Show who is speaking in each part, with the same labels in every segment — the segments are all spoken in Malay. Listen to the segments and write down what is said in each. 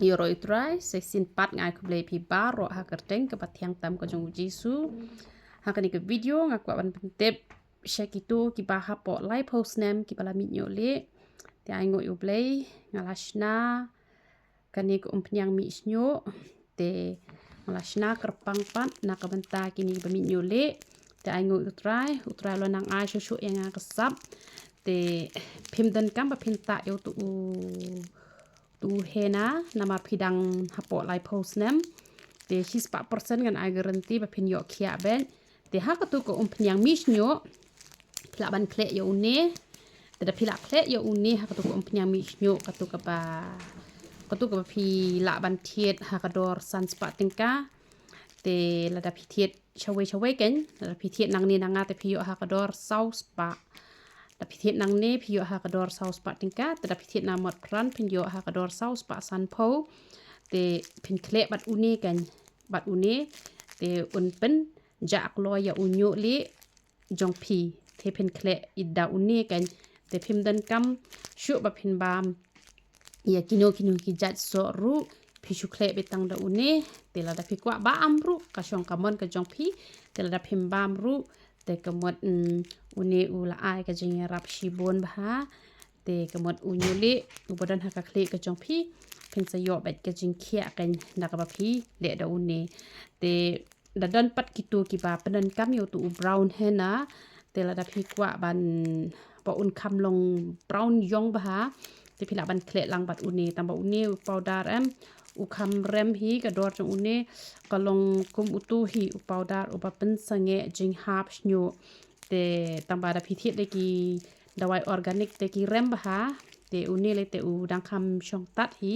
Speaker 1: Yoroi try sesin pat ngai ku blei pi baro ha kerteng ke patiang tam ko jong jisu ha kani ke video ngakwa ban pentep shek itu ki baha po live post nem ki pala mit nyole te ai ngo yu blei ngalashna kani ko umpnyang mi snyo te ngalashna kerpang pat na ka benta kini ba mit nyole te ai ngo utrai lo nang ai shu yang kesap te phim dan kam ba pinta yo tu hena nama pidang hapo lai post nem te 60% kan ai garanti ba pin yo khia ben te ha ka tu ko umpnyang misnyo pila ban kle yo une te da pila kle yo une ha ka tu ko umpnyang misnyo ka tu ka ba pi la ban thiet ha ka dor san spa tingka te la da pi thiet chawe ken la pi thiet nang ni nanga te pi yo ha ka dor sau spa da pi thiet nang ne pi yo ha ka dor sau spa tingka te da pi thiet na mot pran pin yo ha ka dor sau spa san po te pin kle bat une ken bat une te un pen jak lo ya unyo le jong pi te pin kle idda une ken te pim dan kam shu ba pin bam ya kino ki jat so ru pi shu kle betang da une te la da pi kwa ba amru ka shong kamon ka jong pi te la da pim bam ru te kemot une ula ai ka jing rap shibon ba te kemot unyole ubodan ha ka kle ka jong pi pin sa yo bet ka jing khia kan na ka ba pi le da une te da dan pat kitu ki ba penan kam yo tu brown hena te la da pi kwa ban pa un kam long brown yong ba te pila ban kle lang bat une tamba une powder em u kham rem hi ka dor jong une kalong kum utu hi u powder u ba pen sange jing hap snyo te tamba da pi thiet le ki dawai organic te ki rem ba te une le te u dang kham shong tat hi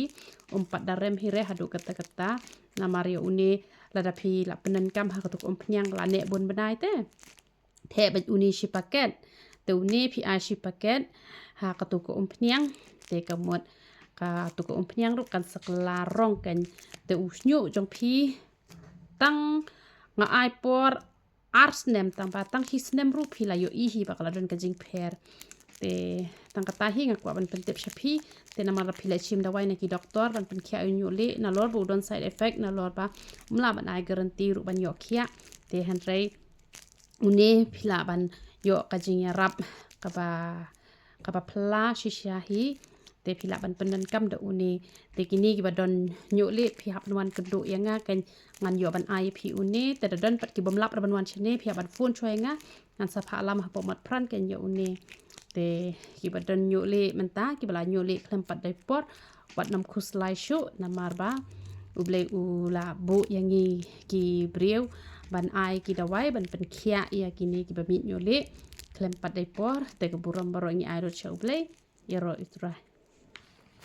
Speaker 1: pat da rem hi re hadu kata na mario une la da pi la penan kam ha ka tu pnyang la ne bon banai te the ba une shi paket te une pi a shi paket ha ka tu ko pnyang te ka mot ka tu ko pnyang ru kan sakla rong kan te usnyo jong pi tang nga ai por ars nem tang ba tang his nem ru pi la yo i hi ba kala don ka jing pher te tang kata hi nga kwa ban pentep shapi te na mara pila chim da wai na ki doktor ban pen khia yu le na lor bu don side effect na lor ba mla ban ai guarantee ru ban yo khia te han rei une pila ban yo ka jing ya rap ka ba pla shisha hi te pila ban penan kam da une te kini ki ba don nyo le phi hap nuan kedu yanga kan ngan yo ban ai phi une te da don pat ki bom lap ban wan chene phi ban phone choi nga ngan sa pha lam ha po mat pran ken yo une te ki ba don nyo le menta ki bala nyo le klem pat dai pot wat nam khus lai shu na marba uble u la bu yangi ki breu ban ai ki da wai ban pen khia ya kini ki ba mi nyo le klem pat dai por te ka buram baro ngi ai ro chau ble yero itra